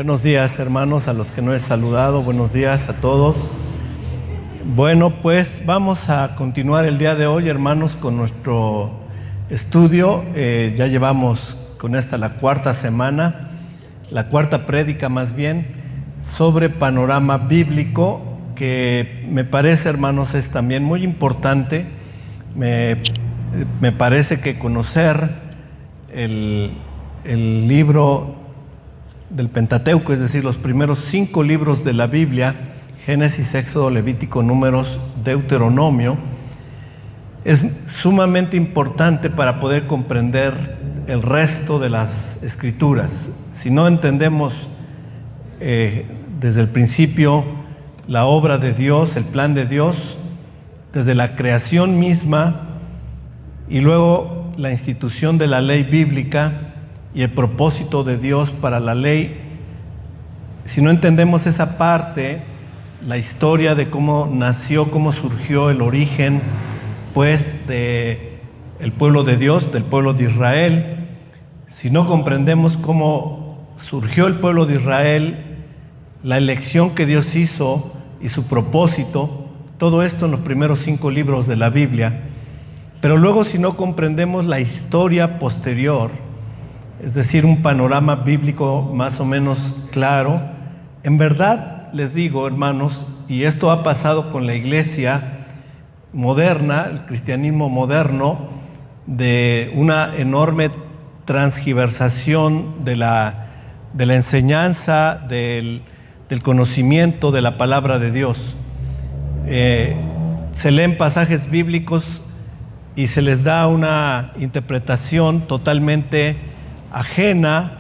Buenos días, hermanos, a los que no he saludado, buenos días a todos. Bueno, pues vamos a continuar el día de hoy, hermanos, con nuestro estudio. Ya llevamos con esta la cuarta semana, la cuarta prédica más bien, sobre panorama bíblico, que me parece, hermanos, es también muy importante. Me parece que conocer el libro del Pentateuco, es decir, los primeros 5 libros de la Biblia, Génesis, Éxodo, Levítico, Números, Deuteronomio, es sumamente importante para poder comprender el resto de las Escrituras. Si no entendemos desde el principio la obra de Dios, el plan de Dios, desde la creación misma y luego la institución de la ley bíblica y el propósito de Dios para la ley, si no entendemos esa parte, la historia de cómo nació, cómo surgió el origen, pues, de el pueblo de Dios, del pueblo de Israel, si no comprendemos cómo surgió el pueblo de Israel, la elección que Dios hizo y su propósito, todo esto en los primeros 5 libros de la Biblia, pero luego si no comprendemos la historia posterior, es decir, un panorama bíblico más o menos claro, en verdad les digo, hermanos, y esto ha pasado con la iglesia moderna, el cristianismo moderno, de una enorme transgiversación de la enseñanza, del conocimiento de la palabra de Dios. Se leen pasajes bíblicos y se les da una interpretación totalmente ajena,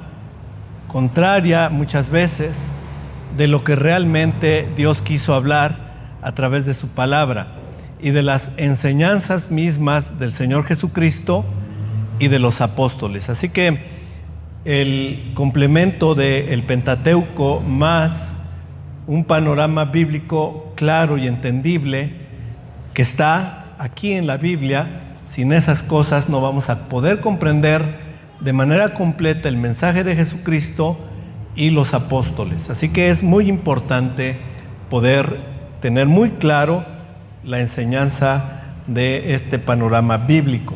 contraria muchas veces de lo que realmente Dios quiso hablar a través de su palabra y de las enseñanzas mismas del Señor Jesucristo y de los apóstoles. Así que el complemento del Pentateuco más un panorama bíblico claro y entendible que está aquí en la Biblia, sin esas cosas no vamos a poder comprender de manera completa el mensaje de Jesucristo y los apóstoles. Así que es muy importante poder tener muy claro la enseñanza de este panorama bíblico.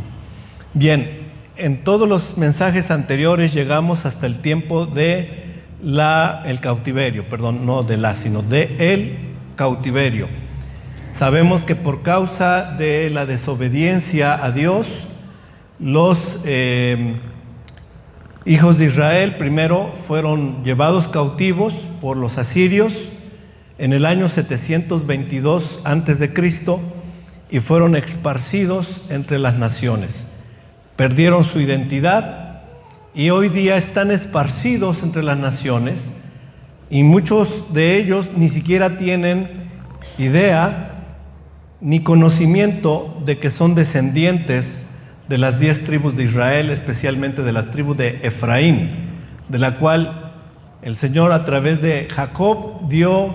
Bien, en todos los mensajes anteriores llegamos hasta el tiempo de el cautiverio, perdón, no de sino de el cautiverio. Sabemos que por causa de la desobediencia a Dios, los hijos de Israel primero fueron llevados cautivos por los asirios en el año 722 a.C. y fueron esparcidos entre las naciones. Perdieron su identidad y hoy día están esparcidos entre las naciones y muchos de ellos ni siquiera tienen idea ni conocimiento de que son descendientes de las 10 tribus de Israel, especialmente de la tribu de Efraín, de la cual el Señor a través de Jacob dio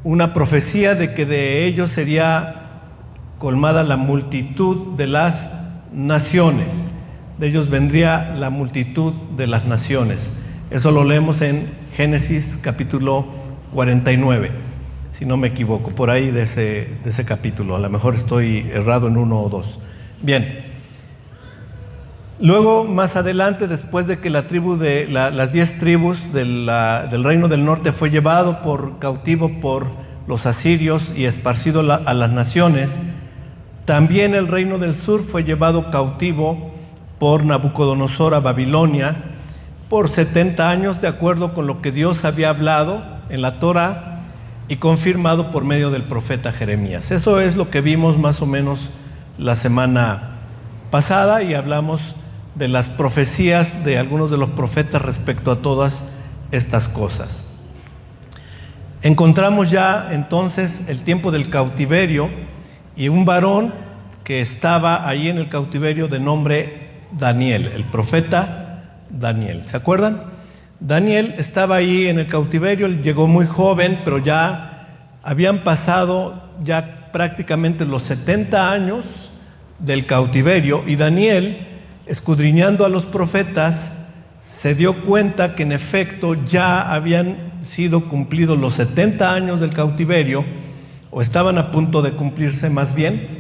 una profecía de que de ellos sería colmada la multitud de las naciones, de ellos vendría la multitud de las naciones. Eso lo leemos en Génesis capítulo 49, si no me equivoco, por ahí de ese capítulo, a lo mejor estoy errado en 1 o 2. Bien. Luego, más adelante, después de que las 10 tribus del reino del norte fue llevado cautivo por los asirios y esparcido a las naciones, también el reino del sur fue llevado cautivo por Nabucodonosor a Babilonia por 70 años, de acuerdo con lo que Dios había hablado en la Torá y confirmado por medio del profeta Jeremías. Eso es lo que vimos más o menos la semana pasada y hablamos de las profecías de algunos de los profetas respecto a todas estas cosas. Encontramos ya entonces el tiempo del cautiverio y un varón que estaba ahí en el cautiverio de nombre Daniel, el profeta Daniel. ¿Se acuerdan? Daniel estaba ahí en el cautiverio, él llegó muy joven, pero ya habían pasado ya prácticamente los 70 años del cautiverio y Daniel, escudriñando a los profetas, se dio cuenta que en efecto ya habían sido cumplidos los 70 años del cautiverio, o estaban a punto de cumplirse más bien,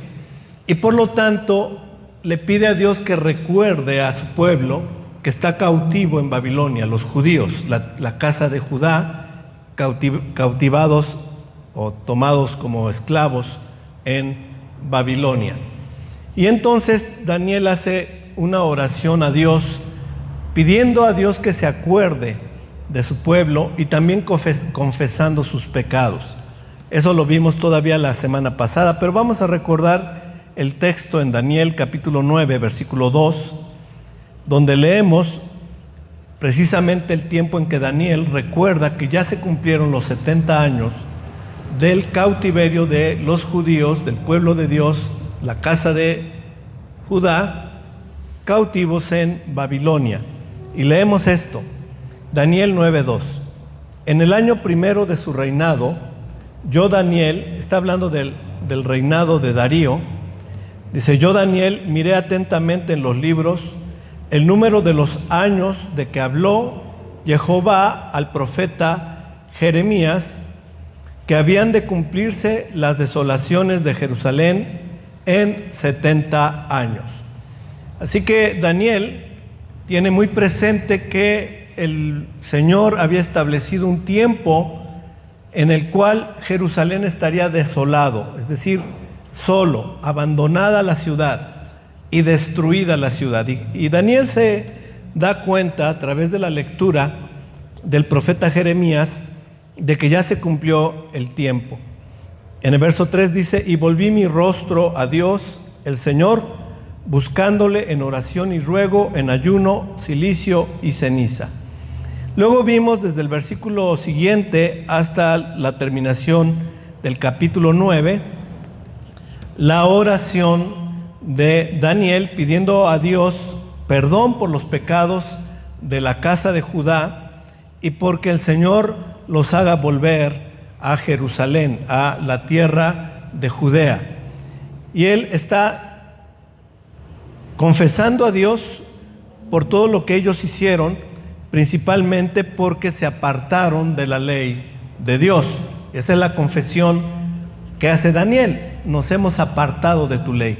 y por lo tanto le pide a Dios que recuerde a su pueblo que está cautivo en Babilonia, los judíos, la casa de Judá, cautivados o tomados como esclavos en Babilonia. Y entonces Daniel hace una oración a Dios, pidiendo a Dios que se acuerde de su pueblo y también confesando sus pecados. Eso lo vimos todavía la semana pasada, pero vamos a recordar el texto en Daniel capítulo 9, versículo 2, donde leemos precisamente el tiempo en que Daniel recuerda que ya se cumplieron los 70 años del cautiverio de los judíos, del pueblo de Dios, la casa de Judá, cautivos en Babilonia. Y leemos esto, Daniel 9:2. En el año primero de su reinado, yo Daniel, está hablando del reinado de Darío, dice, yo Daniel miré atentamente en los libros el número de los años de que habló Jehová al profeta Jeremías, que habían de cumplirse las desolaciones de Jerusalén en 70 años. Así que Daniel tiene muy presente que el Señor había establecido un tiempo en el cual Jerusalén estaría desolado, es decir, solo, abandonada la ciudad y destruida la ciudad. Y Daniel se da cuenta a través de la lectura del profeta Jeremías de que ya se cumplió el tiempo. En el verso 3 dice, y volví mi rostro a Dios, el Señor, buscándole en oración y ruego, en ayuno, cilicio y ceniza. Luego vimos desde el versículo siguiente hasta la terminación del capítulo 9, la oración de Daniel pidiendo a Dios perdón por los pecados de la casa de Judá y porque el Señor los haga volver a Jerusalén, a la tierra de Judea. Y él está confesando a Dios por todo lo que ellos hicieron, principalmente porque se apartaron de la ley de Dios. Esa es la confesión que hace Daniel, nos hemos apartado de tu ley.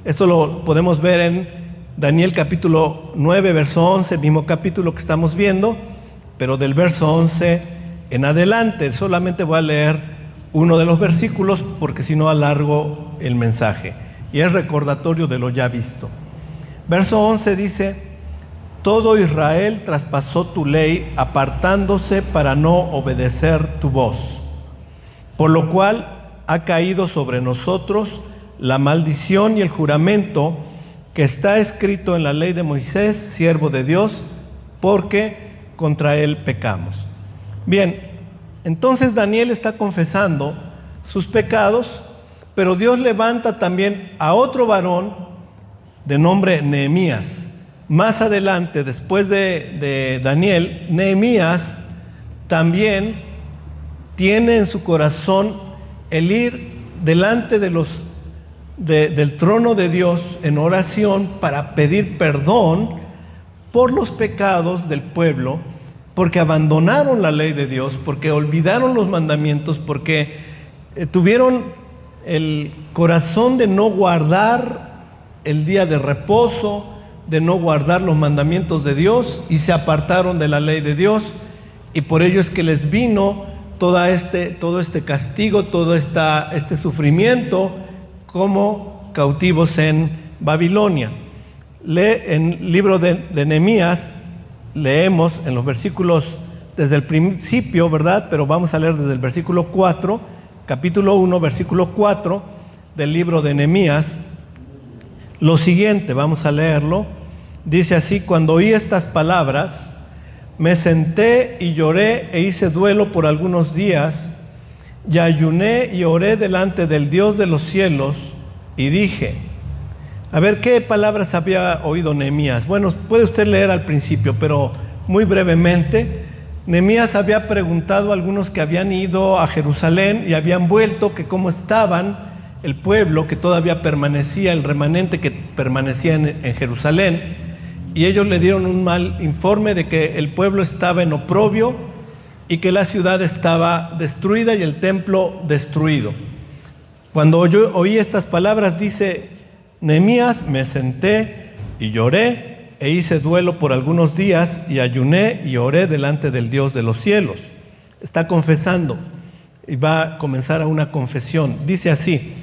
Esto lo podemos ver en Daniel capítulo 9, verso 11, mismo capítulo que estamos viendo, pero del verso 11 en adelante. Solamente voy a leer uno de los versículos porque si no alargo el mensaje. Y es recordatorio de lo ya visto. Verso 11 dice, todo Israel traspasó tu ley apartándose para no obedecer tu voz, por lo cual ha caído sobre nosotros la maldición y el juramento que está escrito en la ley de Moisés, siervo de Dios, porque contra él pecamos. Bien, entonces Daniel está confesando sus pecados, pero Dios levanta también a otro varón de nombre Nehemías. Más adelante, después de Daniel, Nehemías también tiene en su corazón el ir delante del trono de Dios en oración para pedir perdón por los pecados del pueblo, porque abandonaron la ley de Dios, porque olvidaron los mandamientos, porque tuvieron el corazón de no guardar el día de reposo, de no guardar los mandamientos de Dios y se apartaron de la ley de Dios, y por ello es que les vino todo este castigo, todo este sufrimiento como cautivos en Babilonia. En el libro de Nehemías leemos en los versículos desde el principio, ¿verdad? Pero vamos a leer desde el versículo 4, capítulo 1, versículo 4 del libro de Nehemías. Lo siguiente, vamos a leerlo. Dice así, cuando oí estas palabras, me senté y lloré e hice duelo por algunos días, y ayuné y oré delante del Dios de los cielos, y dije, a ver, ¿qué palabras había oído Nehemías? Bueno, puede usted leer al principio, pero muy brevemente. Nehemías había preguntado a algunos que habían ido a Jerusalén y habían vuelto, que cómo estaban el pueblo que todavía permanecía, el remanente que permanecía en Jerusalén. y ellos le dieron un mal informe de que el pueblo estaba en oprobio y que la ciudad estaba destruida y el templo destruido. Cuando yo oí estas palabras, dice Nehemías, me senté y lloré e hice duelo por algunos días y ayuné y oré delante del Dios de los cielos. Está confesando y va a comenzar a una confesión. Dice así,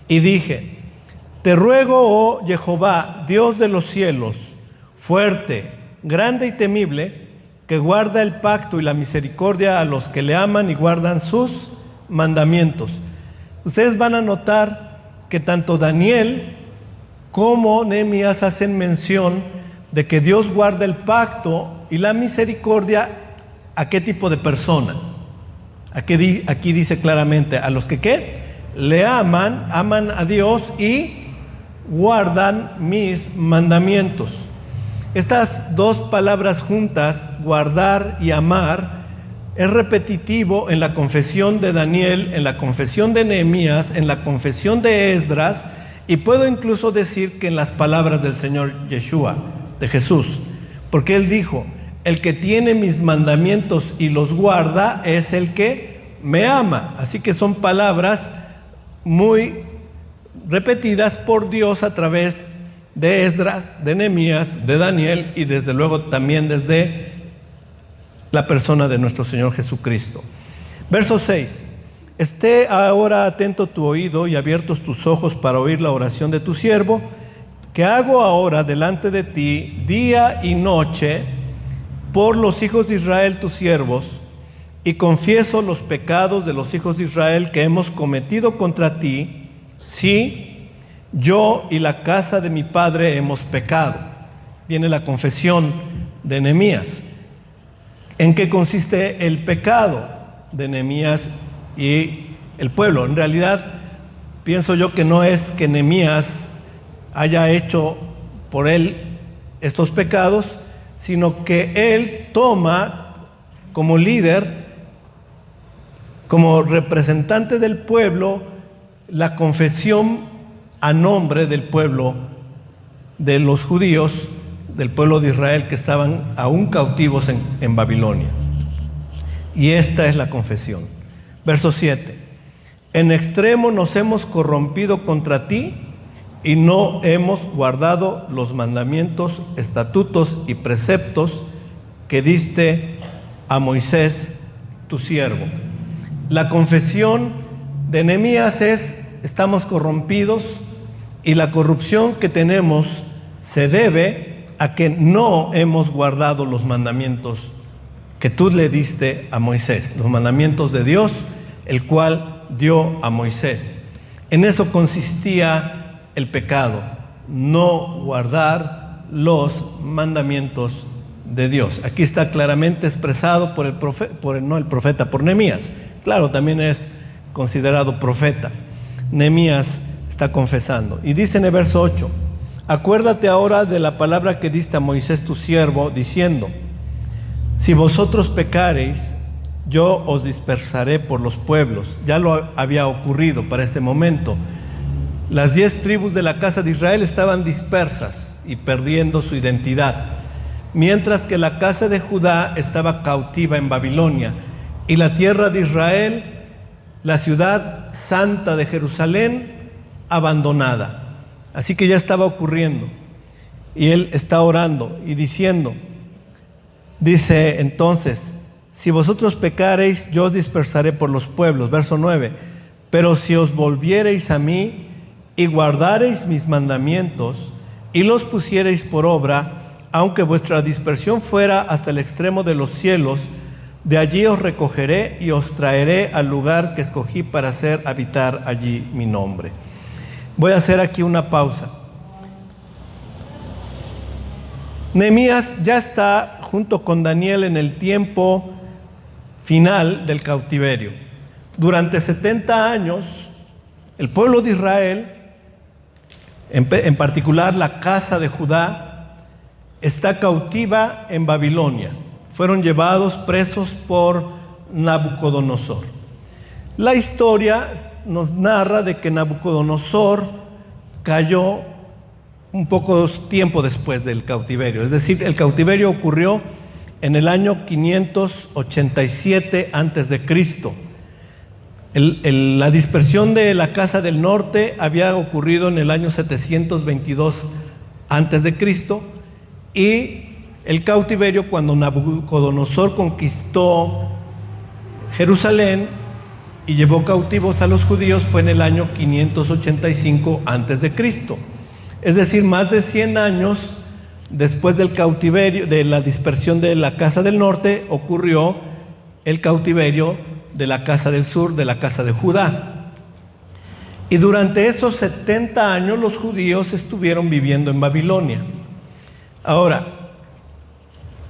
y dije, te ruego, oh Jehová, Dios de los cielos, fuerte, grande y temible, que guarda el pacto y la misericordia a los que le aman y guardan sus mandamientos. Ustedes van a notar que tanto Daniel como Nehemías hacen mención de que Dios guarda el pacto y la misericordia a qué tipo de personas. Aquí dice claramente, a los que ¿qué? Le aman a Dios y guardan mis mandamientos. Estas dos palabras juntas, guardar y amar, es repetitivo en la confesión de Daniel, en la confesión de Nehemías, en la confesión de Esdras, y puedo incluso decir que en las palabras del Señor Yeshua, de Jesús, porque Él dijo, el que tiene mis mandamientos y los guarda es el que me ama. Así que son palabras muy repetidas por Dios a través de Esdras, de Nehemías, de Daniel y desde luego también desde la persona de nuestro Señor Jesucristo. Verso 6. Esté ahora atento tu oído y abiertos tus ojos para oír la oración de tu siervo, que hago ahora delante de ti día y noche por los hijos de Israel tus siervos, y confieso los pecados de los hijos de Israel que hemos cometido contra ti, sí, yo y la casa de mi padre hemos pecado. Viene la confesión de Nehemías. ¿En qué consiste el pecado de Nehemías y el pueblo? En realidad, pienso yo que no es que Nehemías haya hecho por él estos pecados, sino que él toma como líder, como representante del pueblo, la confesión a nombre del pueblo de los judíos, del pueblo de Israel que estaban aún cautivos en Babilonia. Y esta es la confesión. Verso 7. En extremo nos hemos corrompido contra ti y no hemos guardado los mandamientos, estatutos y preceptos que diste a Moisés, tu siervo. La confesión de Nehemías es, estamos corrompidos, y la corrupción que tenemos se debe a que no hemos guardado los mandamientos que tú le diste a Moisés, los mandamientos de Dios, el cual dio a Moisés. En eso consistía el pecado, no guardar los mandamientos de Dios. Aquí está claramente expresado por Nehemías. Claro, también es considerado profeta. Nehemías está confesando. Y dice en el verso 8, acuérdate ahora de la palabra que diste a Moisés tu siervo, diciendo, si vosotros pecareis, yo os dispersaré por los pueblos. Ya lo había ocurrido para este momento. Las 10 tribus de la casa de Israel estaban dispersas y perdiendo su identidad, mientras que la casa de Judá estaba cautiva en Babilonia, y la tierra de Israel, la ciudad santa de Jerusalén, abandonada. Así que ya estaba ocurriendo. Y él está orando y diciendo, dice entonces, si vosotros pecareis, yo os dispersaré por los pueblos. Verso 9, pero si os volviereis a mí y guardareis mis mandamientos y los pusiereis por obra, aunque vuestra dispersión fuera hasta el extremo de los cielos, de allí os recogeré y os traeré al lugar que escogí para hacer habitar allí mi nombre. Voy a hacer aquí una pausa. Nehemías ya está junto con Daniel en el tiempo final del cautiverio. Durante 70 años, el pueblo de Israel, en particular la casa de Judá, está cautiva en Babilonia. Fueron llevados presos por Nabucodonosor. La historia nos narra de que Nabucodonosor cayó un poco tiempo después del cautiverio. Es decir, el cautiverio ocurrió en el año 587 antes de Cristo. La dispersión de la Casa del Norte había ocurrido en el año 722 antes de Cristo, y el cautiverio, cuando Nabucodonosor conquistó Jerusalén y llevó cautivos a los judíos, fue en el año 585 antes de Cristo. Es decir, más de 100 años después del cautiverio, de la dispersión de la Casa del Norte, ocurrió el cautiverio de la Casa del Sur, de la Casa de Judá. Y durante esos 70 años los judíos estuvieron viviendo en Babilonia. Ahora,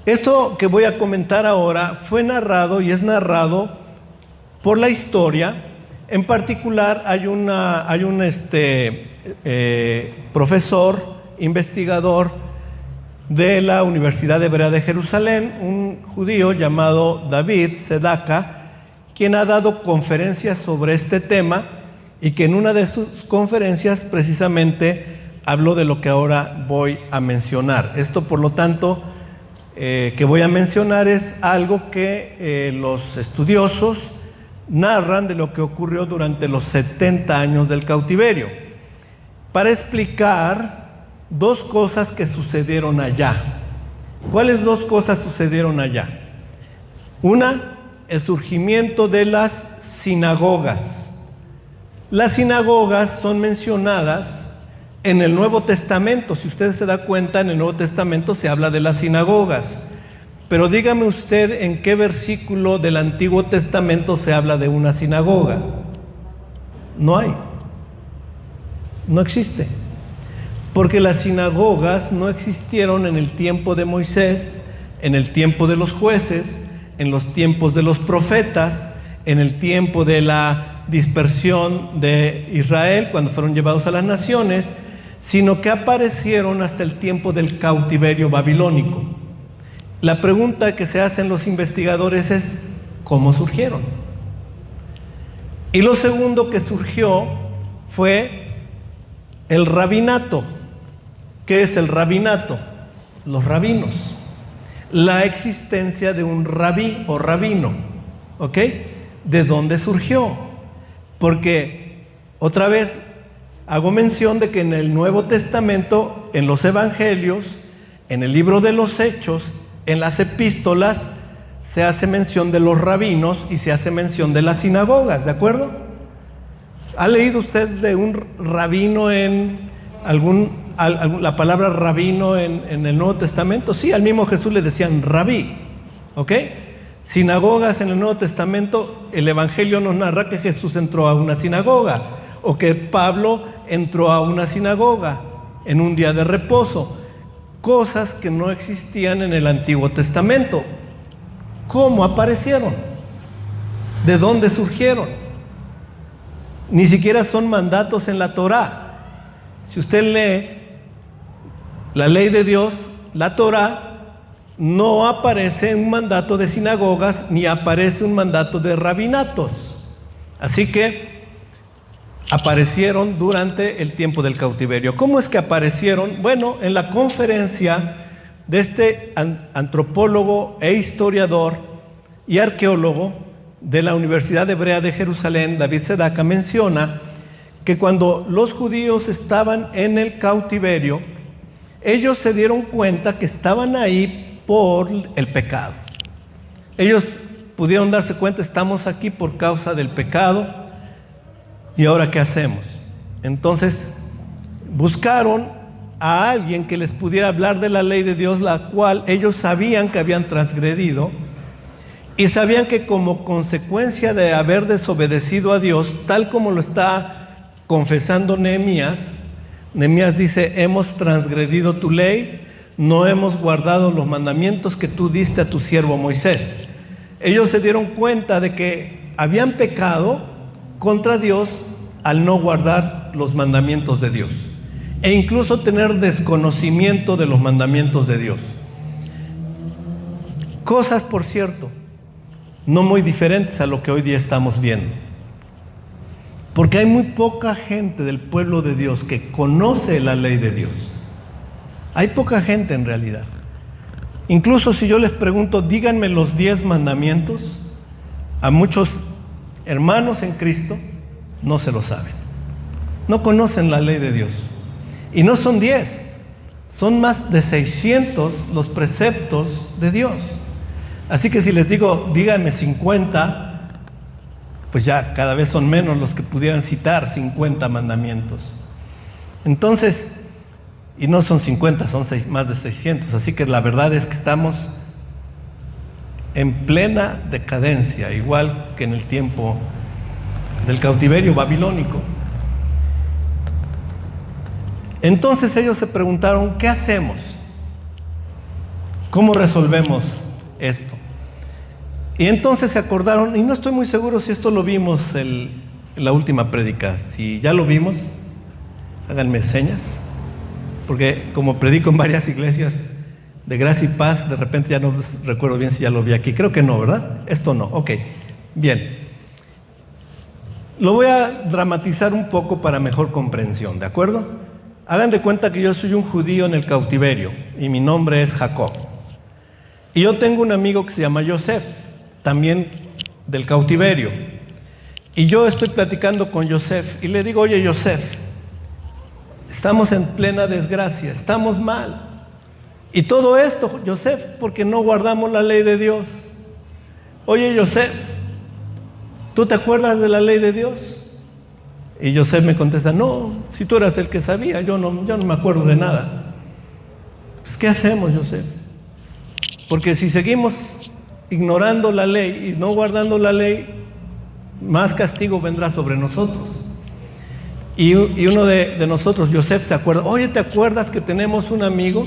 esto que voy a comentar ahora fue narrado y es narrado por la historia. En particular hay un profesor, investigador de la Universidad Hebrea de Jerusalén, un judío llamado David Sedaka, quien ha dado conferencias sobre este tema, y que en una de sus conferencias precisamente habló de lo que ahora voy a mencionar. Esto, por lo tanto, que voy a mencionar es algo que los estudiosos narran de lo que ocurrió durante los 70 años del cautiverio, para explicar dos cosas que sucedieron allá. ¿Cuáles dos cosas sucedieron allá? Una, el surgimiento de las sinagogas. Las sinagogas son mencionadas en el Nuevo Testamento. Si usted se da cuenta, en el Nuevo Testamento se habla de las sinagogas. Pero dígame usted en qué versículo del Antiguo Testamento se habla de una sinagoga. No hay. No existe. Porque las sinagogas no existieron en el tiempo de Moisés, en el tiempo de los jueces, en los tiempos de los profetas, en el tiempo de la dispersión de Israel, cuando fueron llevados a las naciones, sino que aparecieron hasta el tiempo del cautiverio babilónico. La pregunta que se hacen los investigadores es, ¿cómo surgieron? Y lo segundo que surgió fue el rabinato. ¿Qué es el rabinato? Los rabinos. La existencia de un rabí o rabino. ¿Ok? ¿De dónde surgió? Porque, otra vez, hago mención de que en el Nuevo Testamento, en los Evangelios, en el libro de los Hechos, en las epístolas, se hace mención de los rabinos y se hace mención de las sinagogas, ¿de acuerdo? ¿Ha leído usted de un rabino en la palabra rabino en el Nuevo Testamento? Sí, al mismo Jesús le decían rabí, ¿ok? Sinagogas en el Nuevo Testamento, el Evangelio nos narra que Jesús entró a una sinagoga, o que Pablo entró a una sinagoga en un día de reposo. Cosas que no existían en el Antiguo Testamento. ¿Cómo aparecieron? ¿De dónde surgieron? Ni siquiera son mandatos en la Torá. Si usted lee la ley de Dios, la Torá, no aparece un mandato de sinagogas ni aparece un mandato de rabinatos. Así que aparecieron durante el tiempo del cautiverio. ¿Cómo es que aparecieron? Bueno, en la conferencia de este antropólogo e historiador y arqueólogo de la Universidad Hebrea de Jerusalén, David Sedaka, menciona que cuando los judíos estaban en el cautiverio, ellos se dieron cuenta que estaban ahí por el pecado. Ellos pudieron darse cuenta, estamos aquí por causa del pecado. ¿Y ahora qué hacemos? Entonces buscaron a alguien que les pudiera hablar de la ley de Dios, la cual ellos sabían que habían transgredido, y sabían que como consecuencia de haber desobedecido a Dios, tal como lo está confesando Nehemías dice, hemos transgredido tu ley, no hemos guardado los mandamientos que tú diste a tu siervo Moisés. Ellos se dieron cuenta de que habían pecado contra Dios al no guardar los mandamientos de Dios, e incluso tener desconocimiento de los mandamientos de Dios. Cosas, por cierto, no muy diferentes a lo que hoy día estamos viendo, porque hay muy poca gente del pueblo de Dios que conoce la ley de Dios. Hay poca gente en realidad. Incluso si yo les pregunto, díganme los 10 mandamientos, a muchos hermanos en Cristo no se lo saben. No conocen la ley de Dios. Y no son 10, son más de 600 los preceptos de Dios. Así que si les digo, díganme 50, pues ya cada vez son menos los que pudieran citar 50 mandamientos. Entonces, y no son 50, son más de 600. Así que la verdad es que estamos en plena decadencia, igual que en el tiempo del cautiverio babilónico. Entonces ellos se preguntaron, ¿qué hacemos? ¿Cómo resolvemos esto? Y entonces se acordaron, y no estoy muy seguro si esto lo vimos en la última prédica. Si ya lo vimos, háganme señas, porque como predico en varias iglesias de gracia y paz, de repente ya no recuerdo bien si ya lo vi aquí. Creo que no, ¿verdad? Esto no. Ok, bien. Lo voy a dramatizar un poco para mejor comprensión, ¿de acuerdo? Hagan de cuenta que yo soy un judío en el cautiverio y mi nombre es Jacob. Y yo tengo un amigo que se llama Yosef, también del cautiverio. Y yo estoy platicando con Yosef y le digo, oye Yosef, estamos en plena desgracia, estamos mal. Y todo esto, Yosef, porque no guardamos la ley de Dios. Oye Yosef, ¿tú te acuerdas de la ley de Dios? Y Yosef me contesta, no, si tú eras el que sabía, yo no me acuerdo de nada. Pues ¿qué hacemos, Yosef? Porque si seguimos ignorando la ley y no guardando la ley, más castigo vendrá sobre nosotros. Y uno de nosotros, Yosef, se acuerda, oye, ¿te acuerdas que tenemos un amigo?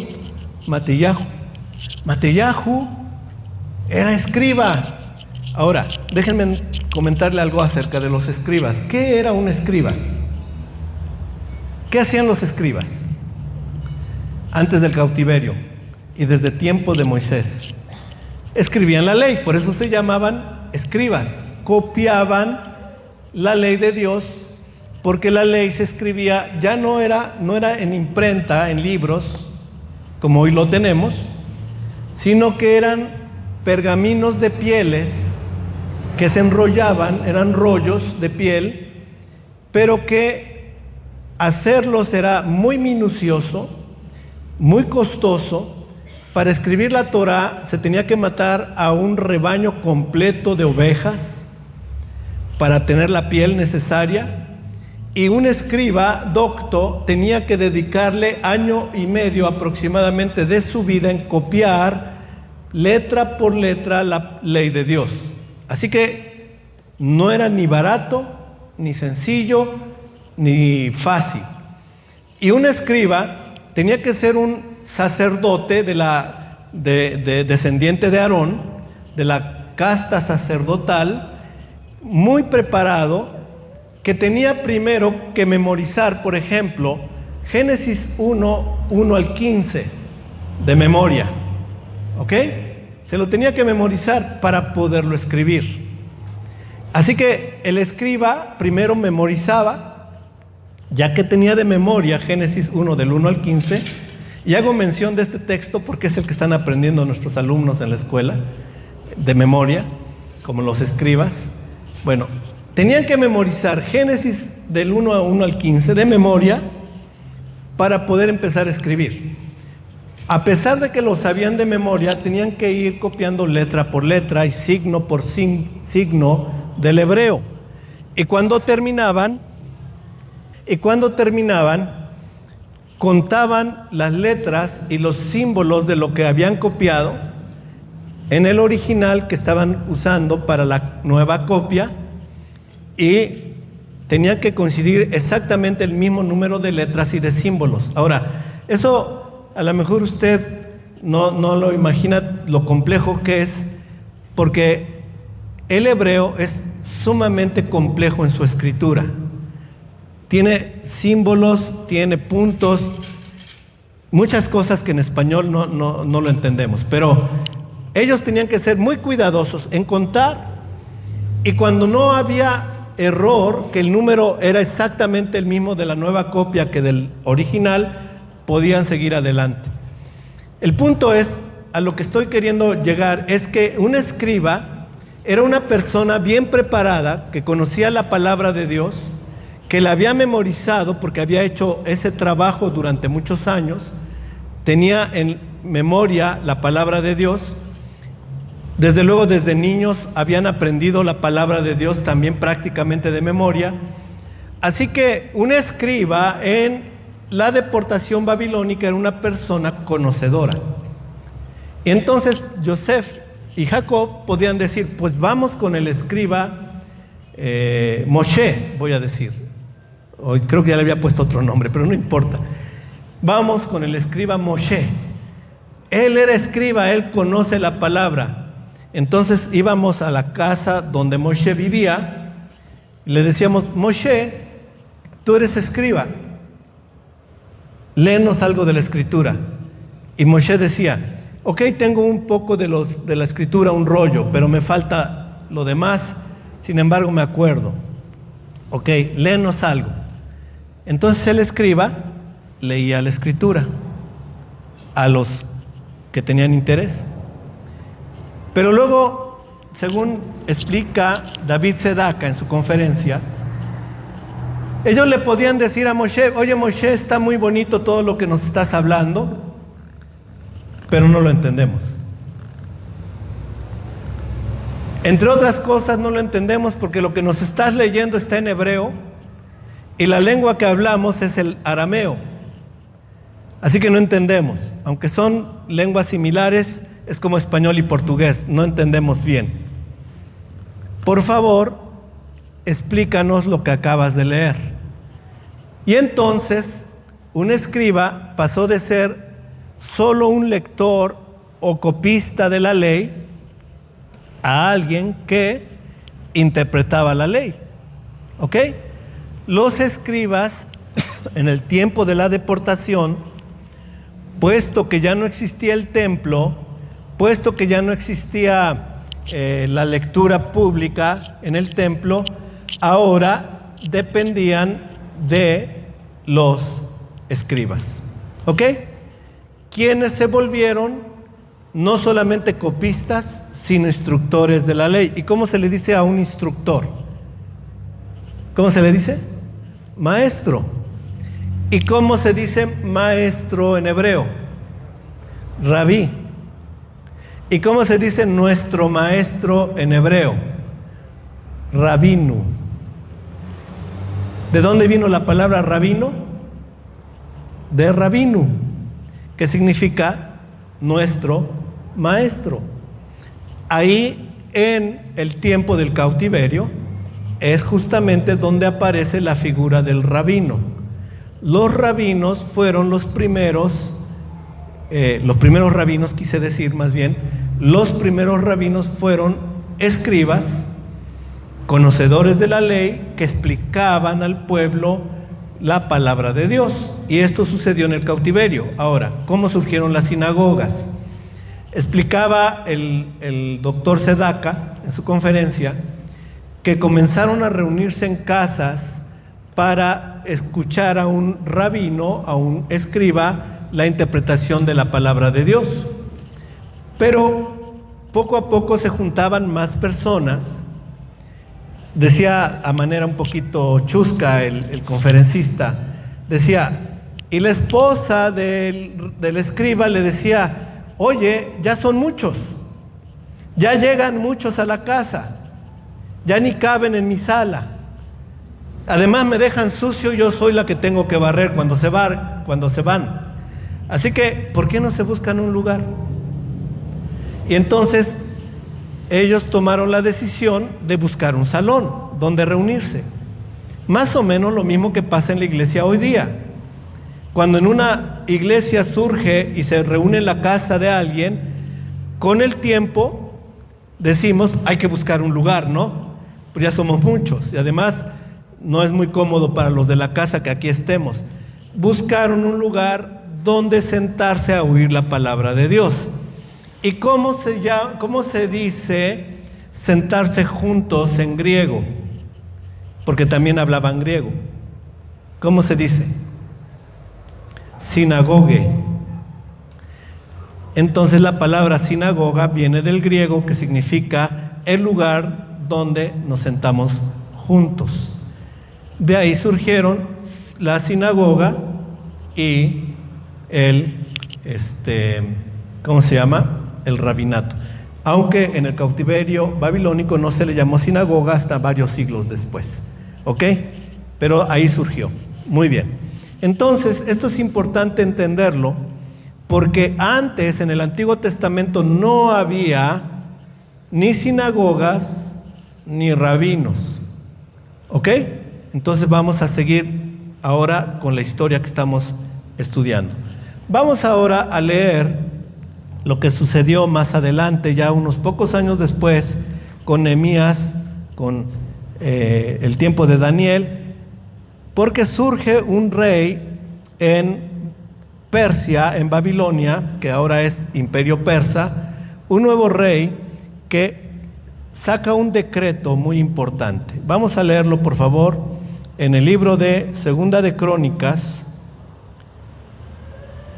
Matillahu. Matillahu era escriba. Ahora, déjenme comentarle algo acerca de los escribas. ¿Qué era un escriba? ¿Qué hacían los escribas antes del cautiverio y desde tiempo de Moisés? Escribían la ley, por eso se llamaban escribas. Copiaban la ley de Dios, porque la ley se escribía, ya no era en imprenta, en libros, como hoy lo tenemos, sino que eran pergaminos de pieles que se enrollaban, eran rollos de piel, pero que hacerlos era muy minucioso, muy costoso. Para escribir la Torá se tenía que matar a un rebaño completo de ovejas para tener la piel necesaria, y un escriba docto tenía que dedicarle 1 año y medio aproximadamente de su vida en copiar letra por letra la ley de Dios. Así que no era ni barato, ni sencillo, ni fácil. Y un escriba tenía que ser un sacerdote descendiente de Aarón, de la casta sacerdotal, muy preparado, que tenía primero que memorizar, por ejemplo, Génesis 1 al 15 de memoria, ¿ok? Se lo tenía que memorizar para poderlo escribir. Así que el escriba primero memorizaba, ya que tenía de memoria Génesis 1 del 1 al 15, y hago mención de este texto porque es el que están aprendiendo nuestros alumnos en la escuela, de memoria, como los escribas. Bueno, tenían que memorizar Génesis del 1 al 15 de memoria para poder empezar a escribir. A pesar de que lo sabían de memoria, tenían que ir copiando letra por letra y signo por signo del hebreo. Y cuando terminaban, contaban las letras y los símbolos de lo que habían copiado en el original que estaban usando para la nueva copia, y tenían que coincidir exactamente el mismo número de letras y de símbolos. Ahora, eso a lo mejor usted no lo imagina lo complejo que es, porque el hebreo es sumamente complejo en su escritura. Tiene símbolos, tiene puntos, muchas cosas que en español no lo entendemos, pero ellos tenían que ser muy cuidadosos en contar, y cuando no había error, que el número era exactamente el mismo de la nueva copia que del original, podían seguir adelante. El punto es, a lo que estoy queriendo llegar, es que un escriba era una persona bien preparada, que conocía la palabra de Dios, que la había memorizado porque había hecho ese trabajo durante muchos años, tenía en memoria la palabra de Dios. Desde luego, desde niños habían aprendido la palabra de Dios también prácticamente de memoria. Así que un escriba en la deportación babilónica era una persona conocedora. Y entonces Joseph y Jacob podían decir, pues vamos con el escriba Moshe, voy a decir. Hoy creo que ya le había puesto otro nombre, pero no importa. Vamos con el escriba Moshe. Él era escriba, él conoce la palabra. Entonces íbamos a la casa donde Moshe vivía, y le decíamos, Moshe, tú eres escriba, léenos algo de la escritura. Y Moshe decía, ok, tengo un poco de la escritura, un rollo, pero me falta lo demás, sin embargo me acuerdo. Ok, léenos algo. Entonces el escriba leía la escritura a los que tenían interés. Pero luego, según explica David Sedaka en su conferencia, ellos le podían decir a Moshe, oye Moshe, está muy bonito todo lo que nos estás hablando, pero no lo entendemos. Entre otras cosas no lo entendemos porque lo que nos estás leyendo está en hebreo y la lengua que hablamos es el arameo. Así que no entendemos, aunque son lenguas similares, es como español y portugués, no entendemos bien. Por favor, explícanos lo que acabas de leer. Y entonces, un escriba pasó de ser solo un lector o copista de la ley a alguien que interpretaba la ley. ¿Ok? Los escribas, en el tiempo de la deportación, puesto que ya no existía el templo, puesto que ya no existía la lectura pública en el templo, ahora dependían de los escribas. ¿Ok? Quienes se volvieron no solamente copistas, sino instructores de la ley. ¿Y cómo se le dice a un instructor? ¿Cómo se le dice? Maestro. ¿Y cómo se dice maestro en hebreo? Rabí. ¿Y cómo se dice nuestro maestro en hebreo? Rabino. ¿De dónde vino la palabra rabino? De rabino, que significa nuestro maestro. Ahí, en el tiempo del cautiverio, es justamente donde aparece la figura del rabino. Los rabinos fueron los primeros rabinos, quise decir más bien, los primeros rabinos fueron escribas, conocedores de la ley, que explicaban al pueblo la palabra de Dios. Y esto sucedió en el cautiverio. Ahora, ¿cómo surgieron las sinagogas? Explicaba el doctor Sedaka en su conferencia que comenzaron a reunirse en casas para escuchar a un rabino, a un escriba, la interpretación de la palabra de Dios. Pero poco a poco se juntaban más personas. Decía a manera un poquito chusca el conferencista, decía, y la esposa del escriba le decía, oye, ya son muchos, ya llegan muchos a la casa, ya ni caben en mi sala, además me dejan sucio, yo soy la que tengo que barrer cuando se van. Así que, ¿por qué no se buscan un lugar? Y entonces ellos tomaron la decisión de buscar un salón donde reunirse. Más o menos lo mismo que pasa en la iglesia hoy día. Cuando en una iglesia surge y se reúne en la casa de alguien, con el tiempo decimos, hay que buscar un lugar, ¿no? Pues ya somos muchos y además no es muy cómodo para los de la casa que aquí estemos. Buscaron un lugar donde sentarse a oír la palabra de Dios. ¿Y cómo se dice sentarse juntos en griego? Porque también hablaban griego. ¿Cómo se dice? sinagoge. Entonces la palabra sinagoga viene del griego, que significa el lugar donde nos sentamos juntos. De ahí surgieron la sinagoga y el el rabinato. Aunque en el cautiverio babilónico no se le llamó sinagoga hasta varios siglos después. ¿Ok? Pero ahí surgió. Muy bien. Entonces, esto es importante entenderlo, porque antes en el Antiguo Testamento no había ni sinagogas ni rabinos. ¿Ok? Entonces vamos a seguir ahora con la historia que estamos estudiando. Vamos ahora a leer lo que sucedió más adelante, ya unos pocos años después, con Nehemías, con el tiempo de Daniel, porque surge un rey en Persia, en Babilonia, que ahora es Imperio Persa, un nuevo rey que saca un decreto muy importante. Vamos a leerlo, por favor, en el libro de Segunda de Crónicas,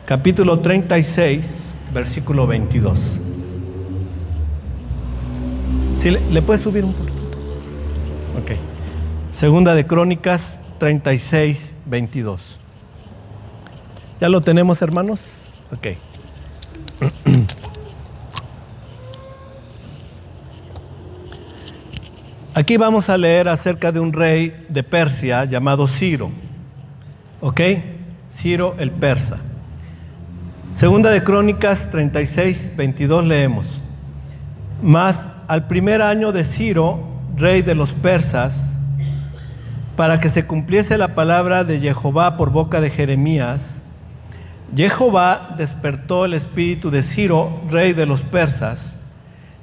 capítulo 36, versículo 22. ¿Sí, le puedes subir un poquito? Ok. Segunda de Crónicas 36, 22. ¿Ya lo tenemos, hermanos? Ok. Aquí vamos a leer acerca de un rey de Persia llamado Ciro. ¿Ok? Ciro el persa. Segunda de Crónicas 36, 22 leemos: Mas al primer año de Ciro, rey de los persas, para que se cumpliese la palabra de Jehová por boca de Jeremías, Jehová despertó el espíritu de Ciro, rey de los persas,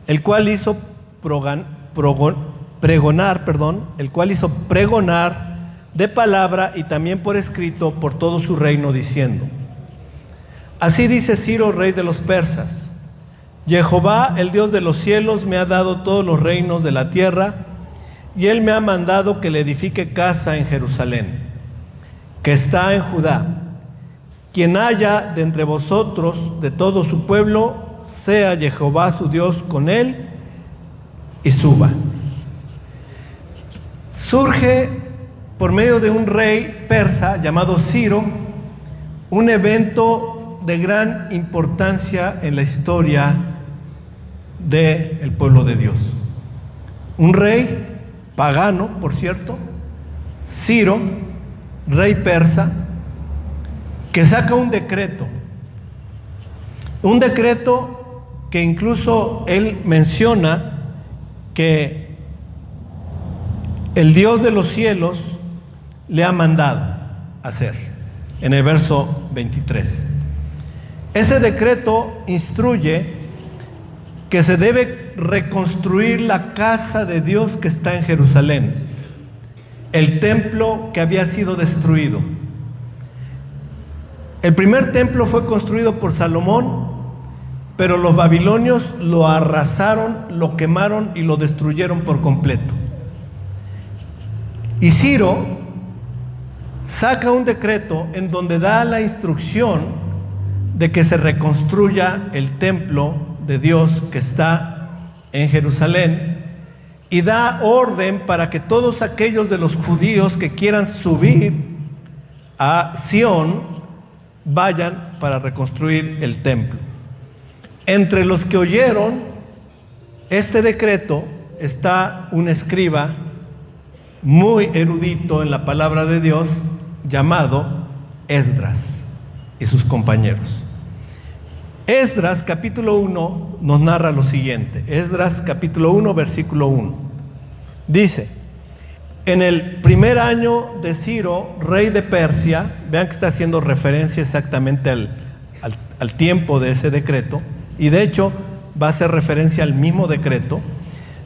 el cual hizo pregonar de palabra y también por escrito por todo su reino, diciendo: Así dice Ciro, rey de los persas: Jehová, el Dios de los cielos, me ha dado todos los reinos de la tierra, y él me ha mandado que le edifique casa en Jerusalén, que está en Judá. Quien haya de entre vosotros, de todo su pueblo, sea Jehová su Dios con él, y suba. Surge por medio de un rey persa llamado Ciro un evento de gran importancia en la historia del pueblo de Dios. Un rey pagano, por cierto, Ciro, rey persa, que saca un decreto que incluso él menciona que el Dios de los cielos le ha mandado hacer, en el verso 23. Ese decreto instruye que se debe reconstruir la casa de Dios que está en Jerusalén, el templo que había sido destruido. El primer templo fue construido por Salomón, pero los babilonios lo arrasaron, lo quemaron y lo destruyeron por completo. Y Ciro saca un decreto en donde da la instrucción de que se reconstruya el templo de Dios que está en Jerusalén, y da orden para que todos aquellos de los judíos que quieran subir a Sión vayan para reconstruir el templo. Entre los que oyeron este decreto está un escriba muy erudito en la palabra de Dios llamado Esdras y sus compañeros. Esdras capítulo 1 nos narra lo siguiente. Esdras capítulo 1 versículo 1 dice: en el primer año de Ciro, rey de Persia, vean que está haciendo referencia exactamente al tiempo de ese decreto, y de hecho va a hacer referencia al mismo decreto.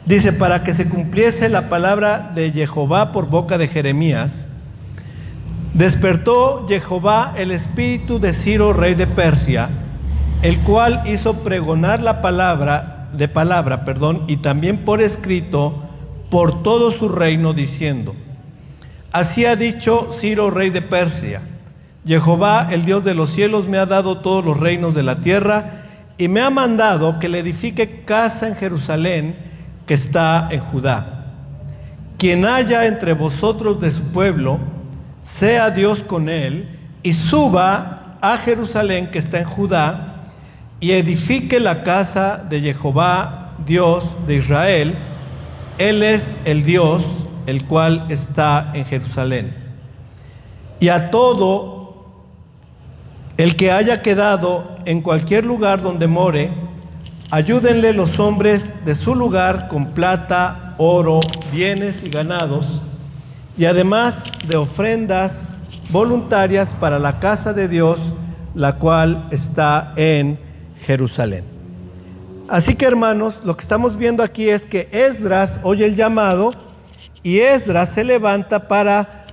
Dice: para que se cumpliese la palabra de Jehová por boca de Jeremías, despertó Jehová el espíritu de Ciro, rey de Persia, el cual hizo pregonar la palabra, y también por escrito por todo su reino, diciendo: así ha dicho Ciro, rey de Persia: Jehová, el Dios de los cielos, me ha dado todos los reinos de la tierra y me ha mandado que le edifique casa en Jerusalén, que está en Judá. Quien haya entre vosotros de su pueblo, sea Dios con él, y suba a Jerusalén, que está en Judá, y edifique la casa de Jehová, Dios de Israel. Él es el Dios, el cual está en Jerusalén. Y a todo el que haya quedado en cualquier lugar donde more, ayúdenle los hombres de su lugar con plata, oro, bienes y ganados, y además de ofrendas voluntarias para la casa de Dios, la cual está en Jerusalén. Así que, hermanos, lo que estamos viendo aquí es que Esdras oye el llamado y Esdras se levanta para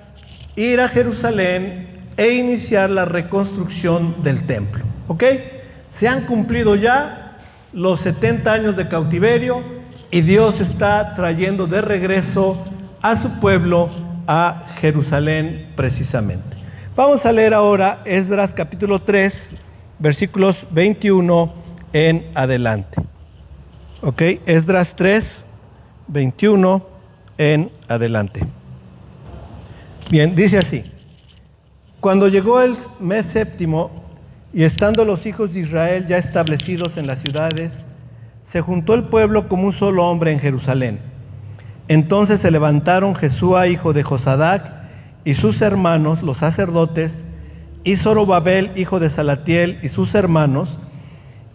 ir a Jerusalén e iniciar la reconstrucción del templo. ¿Ok? Se han cumplido ya los 70 años de cautiverio y Dios está trayendo de regreso a su pueblo a Jerusalén precisamente. Vamos a leer ahora Esdras capítulo 3, versículos 21 en adelante. ¿Ok? Esdras 3, 21 en adelante. Bien, dice así: Cuando llegó el mes séptimo, y estando los hijos de Israel ya establecidos en las ciudades, se juntó el pueblo como un solo hombre en Jerusalén. Entonces se levantaron Jesúa, hijo de Josadac, y sus hermanos, los sacerdotes, y Zorobabel, hijo de Salatiel, y sus hermanos,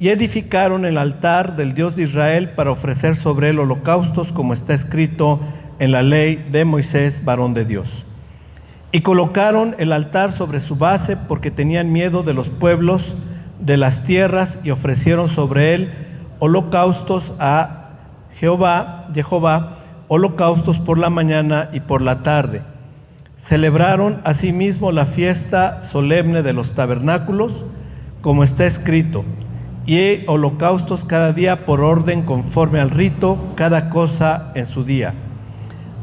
y edificaron el altar del Dios de Israel para ofrecer sobre él holocaustos, como está escrito en la ley de Moisés, varón de Dios. Y colocaron el altar sobre su base porque tenían miedo de los pueblos de las tierras, y ofrecieron sobre él holocaustos a Jehová, holocaustos por la mañana y por la tarde. Celebraron asimismo la fiesta solemne de los tabernáculos, como está escrito, y holocaustos cada día por orden conforme al rito, cada cosa en su día.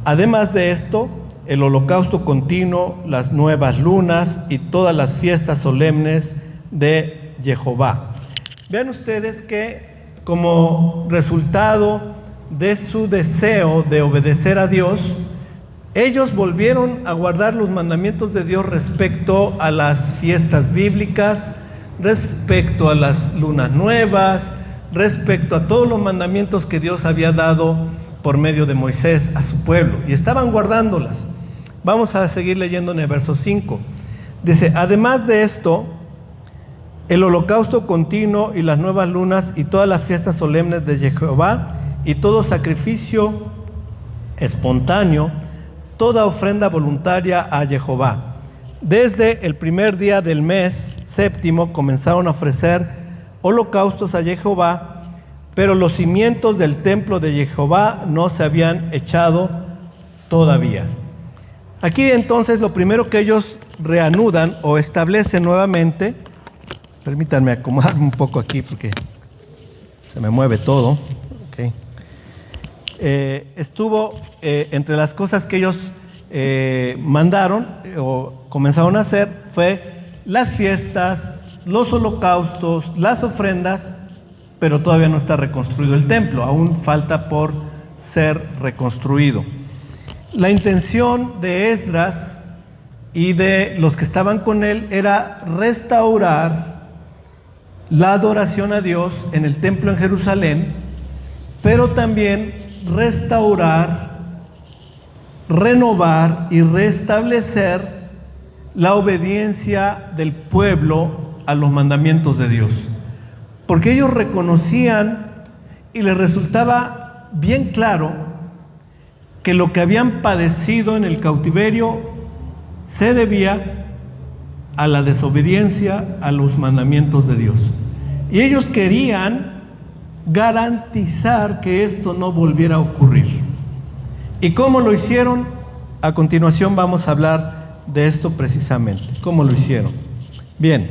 Además de esto, el holocausto continuo, las nuevas lunas y todas las fiestas solemnes de Jehová. Vean ustedes que como resultado de su deseo de obedecer a Dios, ellos volvieron a guardar los mandamientos de Dios respecto a las fiestas bíblicas, respecto a las lunas nuevas, respecto a todos los mandamientos que Dios había dado por medio de Moisés a su pueblo, y estaban guardándolas. Vamos a seguir leyendo en el verso 5. Dice: además de esto, el holocausto continuo y las nuevas lunas y todas las fiestas solemnes de Jehová y todo sacrificio espontáneo, toda ofrenda voluntaria a Jehová. Desde el primer día del mes séptimo comenzaron a ofrecer holocaustos a Jehová, pero los cimientos del templo de Jehová no se habían echado todavía. Aquí entonces lo primero que ellos reanudan o establecen nuevamente, permítanme acomodarme un poco aquí porque se me mueve todo. Okay. Estuvo entre las cosas que ellos mandaron o comenzaron a hacer fue las fiestas, los holocaustos, las ofrendas, pero todavía no está reconstruido el templo, aún falta por ser reconstruido. La intención de Esdras y de los que estaban con él era restaurar la adoración a Dios en el templo en Jerusalén, pero también restaurar, renovar y restablecer la obediencia del pueblo a los mandamientos de Dios. Porque ellos reconocían y les resultaba bien claro que lo que habían padecido en el cautiverio se debía a la desobediencia a los mandamientos de Dios. Y ellos querían garantizar que esto no volviera a ocurrir. ¿Y cómo lo hicieron? A continuación vamos a hablar de esto precisamente. ¿Cómo lo hicieron? Bien,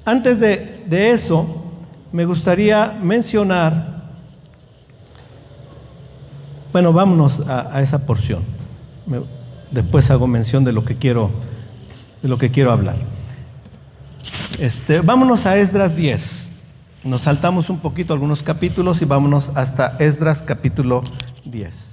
antes de eso, me gustaría mencionar. Bueno, vámonos a esa porción. Después hago mención de lo que quiero hablar. Vámonos a Esdras 10. Nos saltamos un poquito algunos capítulos y vámonos hasta Esdras capítulo 10.